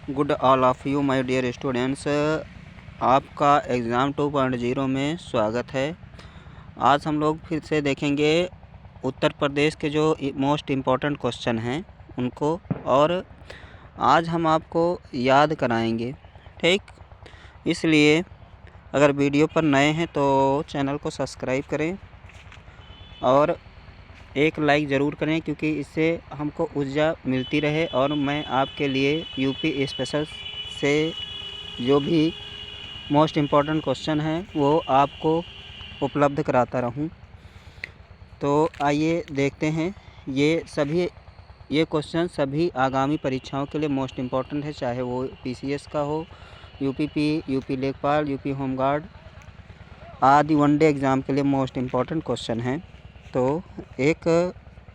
Good all of you my dear students, आपका exam 2.0 में स्वागत है। आज हम लोग फिर से देखेंगे उत्तर प्रदेश के जो मोस्ट इम्पॉर्टेंट क्वेश्चन हैं उनको, और आज हम आपको याद कराएंगे। ठीक, इसलिए अगर वीडियो पर नए हैं तो चैनल को सब्सक्राइब करें और एक लाइक ज़रूर करें, क्योंकि इससे हमको ऊर्जा मिलती रहे और मैं आपके लिए यूपी स्पेशल से जो भी मोस्ट इम्पॉर्टेंट क्वेश्चन हैं वो आपको उपलब्ध कराता रहूं। तो आइए देखते हैं। ये क्वेश्चन सभी आगामी परीक्षाओं के लिए मोस्ट इम्पॉर्टेंट है, चाहे वो पीसीएस का हो, यूपीपी, यूपी लेखपाल, यूपी होमगार्ड आदि वनडे एग्ज़ाम के लिए मोस्ट इम्पॉर्टेंट क्वेश्चन हैं। तो एक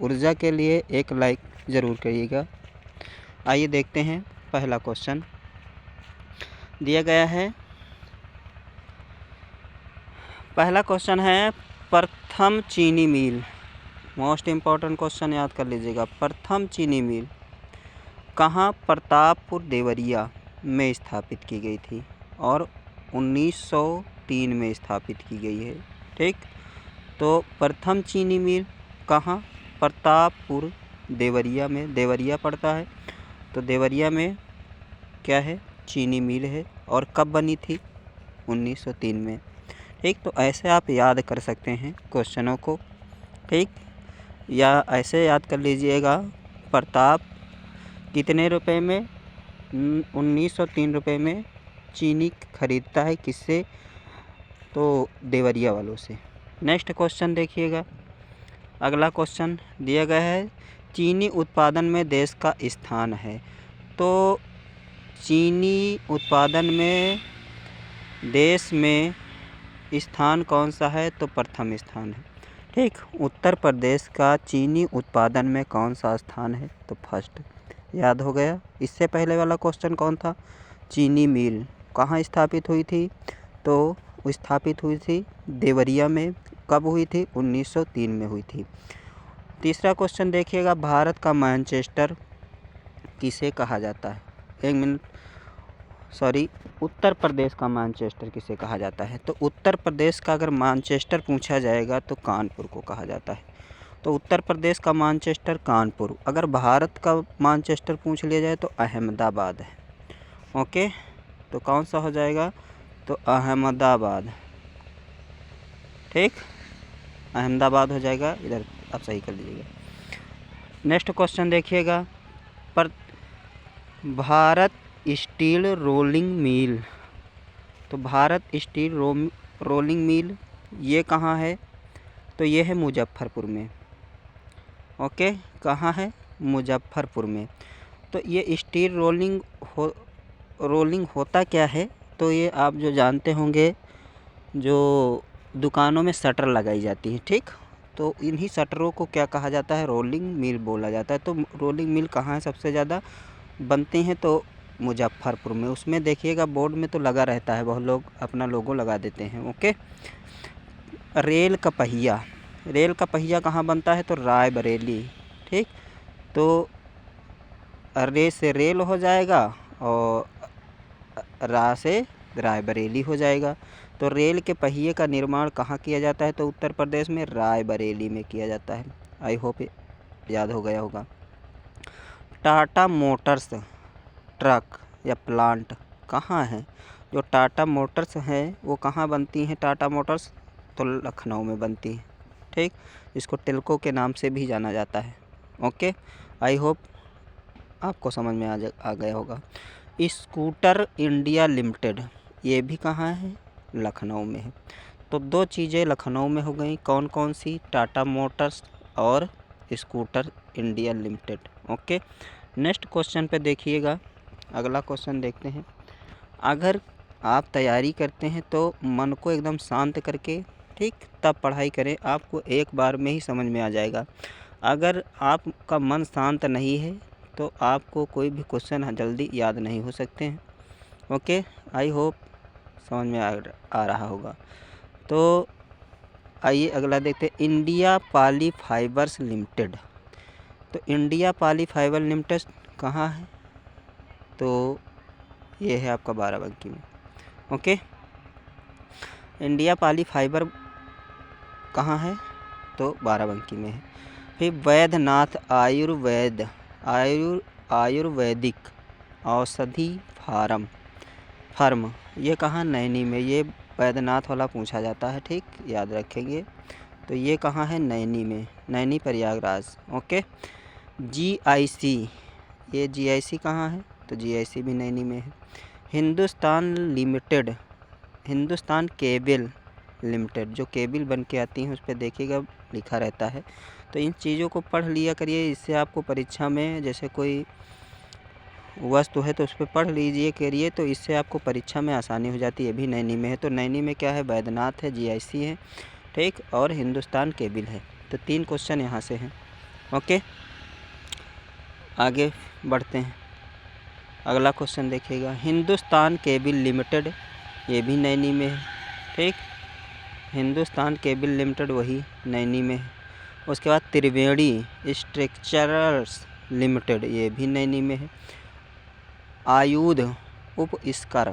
ऊर्जा के लिए एक लाइक ज़रूर करिएगा। आइए देखते हैं। पहला क्वेश्चन दिया गया है। पहला क्वेश्चन है प्रथम चीनी मिल। मोस्ट इम्पॉर्टेंट क्वेश्चन याद कर लीजिएगा। प्रथम चीनी मिल कहाँ प्रतापपुर देवरिया में स्थापित की गई थी और 1903 में स्थापित की गई है। ठीक, तो प्रथम चीनी मिल कहाँ? प्रतापपुर देवरिया में। देवरिया पड़ता है तो देवरिया में क्या है? चीनी मिल है। और कब बनी थी? 1903 में। ठीक, तो ऐसे आप याद कर सकते हैं क्वेश्चनों को। ठीक, या ऐसे याद कर लीजिएगा। प्रताप कितने रुपए में? 1903 रुपये में चीनी खरीदता है। किससे? तो देवरिया वालों से। नेक्स्ट क्वेश्चन देखिएगा। अगला क्वेश्चन दिया गया है चीनी उत्पादन में देश का स्थान है। तो चीनी उत्पादन में देश में स्थान कौन सा है? तो प्रथम स्थान है। ठीक, उत्तर प्रदेश का चीनी उत्पादन में कौन सा स्थान है? तो फर्स्ट। याद हो गया। इससे पहले वाला क्वेश्चन कौन था? चीनी मिल कहाँ स्थापित हुई थी? तो स्थापित हुई थी देवरिया में। कब हुई थी? 1903 में हुई थी। तीसरा क्वेश्चन देखिएगा। भारत का मैनचेस्टर किसे कहा जाता है? एक मिनट, सॉरी, उत्तर प्रदेश का मैनचेस्टर किसे कहा जाता है? तो उत्तर प्रदेश का अगर मैनचेस्टर पूछा जाएगा तो कानपुर को कहा जाता है। तो उत्तर प्रदेश का मैनचेस्टर कानपुर। अगर भारत का मैनचेस्टर पूछ लिया जाए तो अहमदाबाद है। ओके, तो कौन सा हो जाएगा? तो अहमदाबाद। ठीक, अहमदाबाद हो जाएगा। इधर आप सही कर लीजिएगा। नेक्स्ट क्वेश्चन देखिएगा। पर भारत स्टील रोलिंग मिल। तो भारत स्टील रोलिंग मिल ये कहाँ है? तो ये है मुजफ्फरपुर में। ओके, कहाँ है? मुजफ्फरपुर में। तो ये स्टील रोलिंग होता क्या है? तो ये आप जो जानते होंगे, जो दुकानों में शटर लगाई जाती है। ठीक, तो इन्हीं शटरों को क्या कहा जाता है? रोलिंग मिल बोला जाता है। तो रोलिंग मिल कहाँ है सबसे ज़्यादा बनते हैं? तो मुजफ्फरपुर में। उसमें देखिएगा बोर्ड में तो लगा रहता है, बहुत लोग अपना लोगो लगा देते हैं। ओके, रेल का पहिया कहाँ बनता है? तो रायबरेली। ठीक, तो रे से रेल हो जाएगा और रा से रायबरेली हो जाएगा। तो रेल के पहिए का निर्माण कहाँ किया जाता है? तो उत्तर प्रदेश में रायबरेली में किया जाता है। आई होप याद हो गया होगा। टाटा मोटर्स ट्रक या प्लांट कहाँ है? जो टाटा मोटर्स है वो कहाँ बनती हैं? टाटा मोटर्स तो लखनऊ में बनती है। ठीक, इसको टिल्को के नाम से भी जाना जाता है। ओके, आई होप आपको समझ में आ गया होगा। स्कूटर इंडिया लिमिटेड ये भी कहाँ है? लखनऊ में है। तो दो चीज़ें लखनऊ में हो गई। कौन कौन सी? टाटा मोटर्स और scooter India limited. Okay, next question पे देखिएगा। अगला क्वेश्चन देखते हैं। अगर आप तैयारी करते हैं तो मन को एकदम शांत करके, ठीक, तब पढ़ाई करें। आपको एक बार में ही समझ में आ जाएगा। अगर आपका मन शांत नहीं है तो आपको कोई भी क्वेश्चन जल्दी याद नहीं हो सकते हैं। ओके, आई होप समझ में आ रहा होगा। तो आइए अगला देखते हैं। इंडिया पाली फाइबर्स लिमिटेड। तो इंडिया पाली फाइबर लिमिटेड कहाँ है? तो ये है आपका बाराबंकी में। ओके, इंडिया पाली फाइबर कहाँ है? तो बाराबंकी में है। फिर वैद्यनाथ आयुर्वेदिक औषधि फर्म ये कहाँ? नैनी में। ये वैद्यनाथ वाला पूछा जाता है, ठीक, याद रखेंगे। तो ये कहाँ है? नैनी में, नैनी प्रयागराज। ओके, GIC, ये GIC कहाँ है? तो GIC भी नैनी में है। हिंदुस्तान केबल लिमिटेड, जो केबल बन के आती हैं उस पर देखिएगा लिखा रहता है। तो इन चीज़ों को पढ़ लिया करिए, इससे आपको परीक्षा में जैसे कोई वस्तु है तो उस पर पढ़ लीजिए करिए, तो इससे आपको परीक्षा में आसानी हो जाती है। ये भी नैनी में है। तो नैनी में क्या है? वैद्यनाथ है, GIC है, ठीक, और हिंदुस्तान केबल है। तो 3 क्वेश्चन यहाँ से हैं। ओके, आगे बढ़ते हैं। अगला क्वेश्चन देखिएगा, हिंदुस्तान केबल लिमिटेड, ये भी नैनी में है, ठीक, हिंदुस्तान केबल लिमिटेड वही नैनी में है। उसके बाद त्रिवेणी स्ट्रक्चरल्स लिमिटेड, ये भी नैनी में है। आयुध उप इस्कर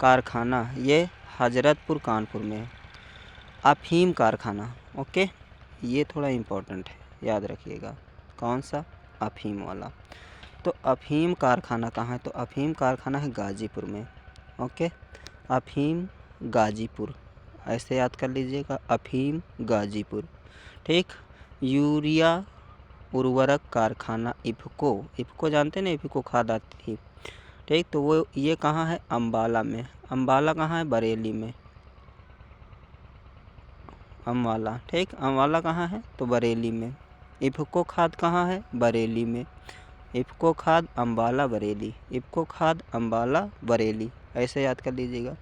कारखाना, ये हजरतपुर कानपुर में है। अफीम कारखाना, ओके, ये थोड़ा इम्पोर्टेंट है, याद रखिएगा। कौन सा? अफीम वाला। तो अफीम कारखाना कहाँ है? तो अफीम कारखाना है गाजीपुर में। ओके, अफीम गाजीपुर, ऐसे याद कर लीजिएगा, अफीम गाजीपुर, ठीक। यूरिया उर्वरक कारखाना इफ़को जानते हैं ना, इफ़को खाद आती थी, ठीक, तो वो ये कहाँ है? अम्बाला में। अम्बाला कहाँ है? बरेली में। अम्बाला, ठीक, अम्बाला कहाँ है? तो बरेली में। इफ़को खाद कहाँ है? बरेली में। इफ़को खाद अम्बाला बरेली, इफ़को खाद अम्बाला बरेली, ऐसे याद कर लीजिएगा।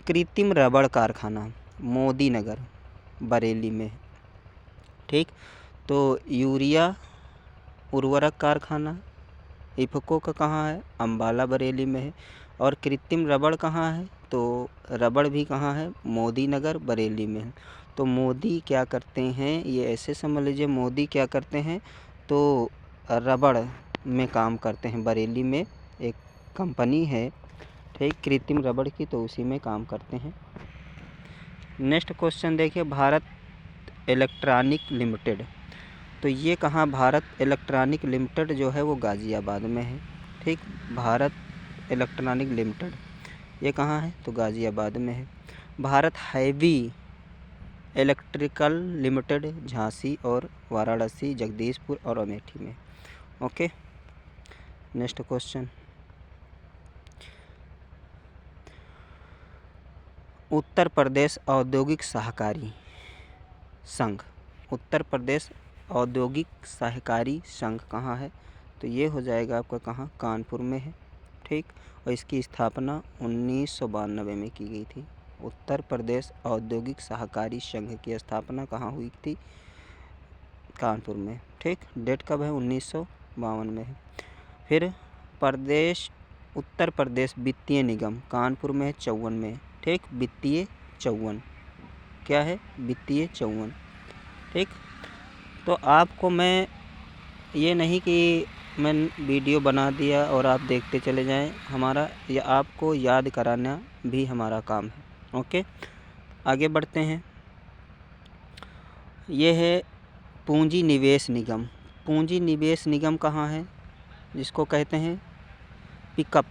कृत्रिम रबड़ कारखाना मोदी नगर बरेली में, ठीक। तो यूरिया उर्वरक कारखाना इफ़को का कहाँ है? अम्बाला बरेली में है। और कृत्रिम रबड़ कहाँ है? तो रबड़ भी कहाँ है? मोदी नगर बरेली में है। तो मोदी क्या करते हैं, ये ऐसे समझ लीजिए, मोदी क्या करते हैं, तो रबड़ में काम करते हैं। बरेली में एक कंपनी है, ठीक, कृत्रिम रबड़ की, तो उसी में काम करते हैं। नेक्स्ट क्वेश्चन देखिए, भारत इलेक्ट्रॉनिक लिमिटेड, तो ये कहाँ? भारत इलेक्ट्रॉनिक लिमिटेड जो है वो गाज़ियाबाद में है, ठीक। भारत इलेक्ट्रॉनिक लिमिटेड ये कहाँ है? तो गाज़ियाबाद में है। Bharat heavy electrical limited Jhansi और वाराणसी, जगदीशपुर और अमेठी में। Okay, next question, Uttar Pradesh औद्योगिक सहकारी संघ, उत्तर प्रदेश औद्योगिक सहकारी संघ कहाँ है? तो ये हो जाएगा आपका कहाँ? कानपुर में है, ठीक। और इसकी स्थापना 1992 में की गई थी। उत्तर प्रदेश औद्योगिक सहकारी संघ की स्थापना कहाँ हुई थी? कानपुर में, ठीक। डेट कब है? 1952 में है। फिर उत्तर प्रदेश वित्तीय निगम कानपुर में है, 54 में, ठीक। वित्तीय 54, क्या है? वित्तीय 54, ठीक। तो आपको मैं ये नहीं कि मैं वीडियो बना दिया और आप देखते चले जाएं, हमारा ये आपको याद कराना भी हमारा काम है। ओके, आगे बढ़ते हैं। ये है पूंजी निवेश निगम। पूंजी निवेश निगम कहाँ है? जिसको कहते हैं पिकअप,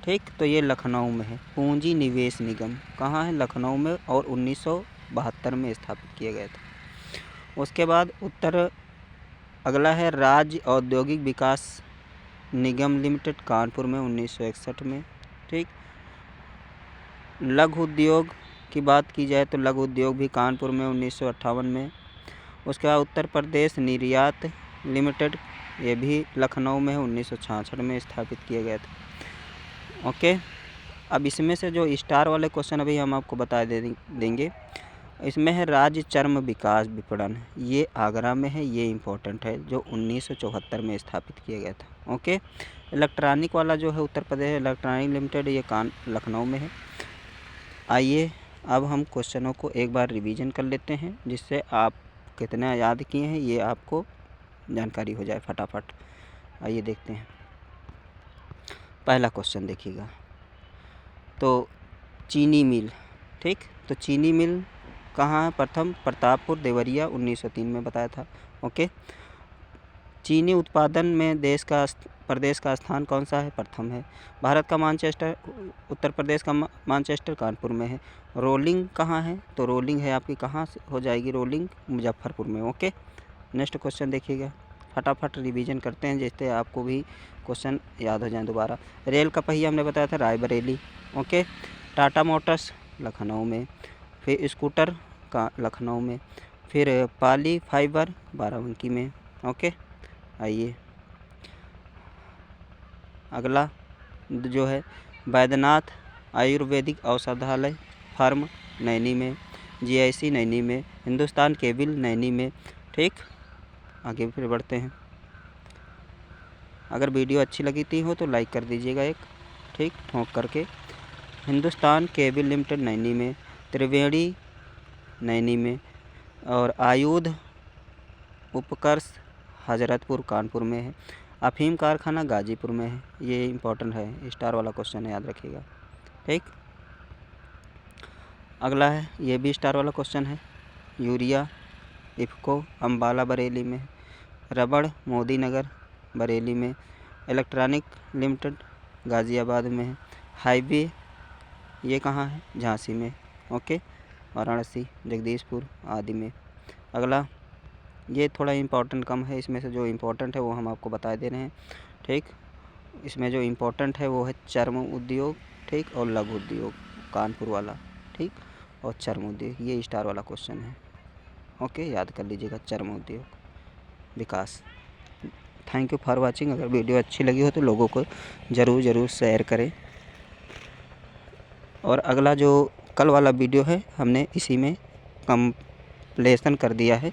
ठीक, तो ये लखनऊ में है। पूंजी निवेश निगम कहाँ है? लखनऊ में, और 1972 में स्थापित किया गया था। उसके बाद अगला है राज्य औद्योगिक विकास निगम लिमिटेड कानपुर में, 1961 में, ठीक। लघु उद्योग की बात की जाए तो लघु उद्योग भी कानपुर में 1958 में। उसके बाद उत्तर प्रदेश निर्यात लिमिटेड, ये भी लखनऊ में है, 1966 में स्थापित किया गया था। ओके, अब इसमें से जो स्टार वाले क्वेश्चन अभी हम आपको बता देंगे। इसमें है राज्य चर्म विकास विपणन, ये आगरा में है, ये इम्पोर्टेंट है, जो 1974 में स्थापित किया गया था। ओके, इलेक्ट्रॉनिक वाला जो है उत्तर प्रदेश इलेक्ट्रॉनिक लिमिटेड, ये लखनऊ में है। आइए अब हम क्वेश्चनों को एक बार रिवीजन कर लेते हैं, जिससे आप कितना याद किए हैं ये आपको जानकारी हो जाए फटाफट। आइए देखते हैं। पहला क्वेश्चन देखिएगा, तो चीनी मिल, ठीक। तो चीनी मिल कहाँ है? प्रथम प्रतापपुर देवरिया 1903 में बताया था। ओके। चीनी उत्पादन में प्रदेश का स्थान कौन सा है? प्रथम है। भारत का मानचेस्टर, उत्तर प्रदेश का मानचेस्टर कानपुर में है। रोलिंग कहाँ है? तो रोलिंग है आपकी कहाँ से हो जाएगी? रोलिंग मुजफ्फरपुर में। ओके। नेक्स्ट क्वेश्चन देखिएगा, फटाफट रिवीजन करते हैं जिससे आपको भी क्वेश्चन याद हो जाए दोबारा। रेल का पहिया हमने बताया था रायबरेली। ओके। टाटा मोटर्स लखनऊ में, फिर स्कूटर का लखनऊ में, फिर पाली फाइबर बाराबंकी में। ओके। आइए अगला जो है बैद्यनाथ आयुर्वेदिक औषधालय फार्म नैनी में, जीआईसी नैनी में, हिंदुस्तान केबल नैनी में, ठीक। आगे फिर बढ़ते हैं। अगर वीडियो अच्छी लगी थी हो तो लाइक कर दीजिएगा एक, ठीक, ठोंक करके। हिंदुस्तान केबल लिमिटेड नैनी में, त्रिवेणी नैनी में, और आयुध उपकर्ष हजरतपुर कानपुर में है। अफीम कारखाना गाजीपुर में है। ये इम्पोर्टेंट है, स्टार वाला क्वेश्चन है, याद रखिएगा, ठीक। अगला है, ये भी स्टार वाला क्वेश्चन है। यूरिया इफ़को अम्बाला बरेली में, रबड़ मोदी नगर बरेली में, इलेक्ट्रॉनिक लिमिटेड गाज़ियाबाद में है। हाईवे ये कहाँ है? झांसी में। ओके। वाराणसी, जगदीशपुर आदि में। अगला ये थोड़ा इम्पोर्टेंट कम है, इसमें से जो इम्पोर्टेंट है वो हम आपको बता दे रहे हैं, ठीक। इसमें जो इम्पोर्टेंट है वो है चर्म उद्योग, ठीक, और लघु उद्योग कानपुर वाला, ठीक, और चर्म उद्योग। ये स्टार वाला क्वेश्चन है। ओके, याद कर लीजिएगा, चर्म उद्योग विकास। Thank you for watching. अगर वीडियो अच्छी लगी हो तो लोगों को ज़रूर शेयर करें। और अगला जो कल वाला वीडियो है हमने इसी में कंप्लीशन कर दिया है,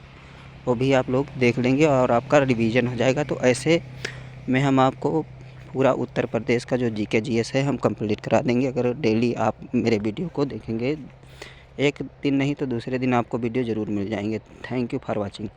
वो भी आप लोग देख लेंगे और आपका रिवीजन हो जाएगा। तो ऐसे में हम आपको पूरा उत्तर प्रदेश का जो जीके जीएस है हम कंप्लीट करा देंगे अगर डेली आप मेरे वीडियो को देखेंगे। एक दिन नहीं तो दूसरे दिन आपको वीडियो ज़रूर मिल जाएंगे। Thank you for watching.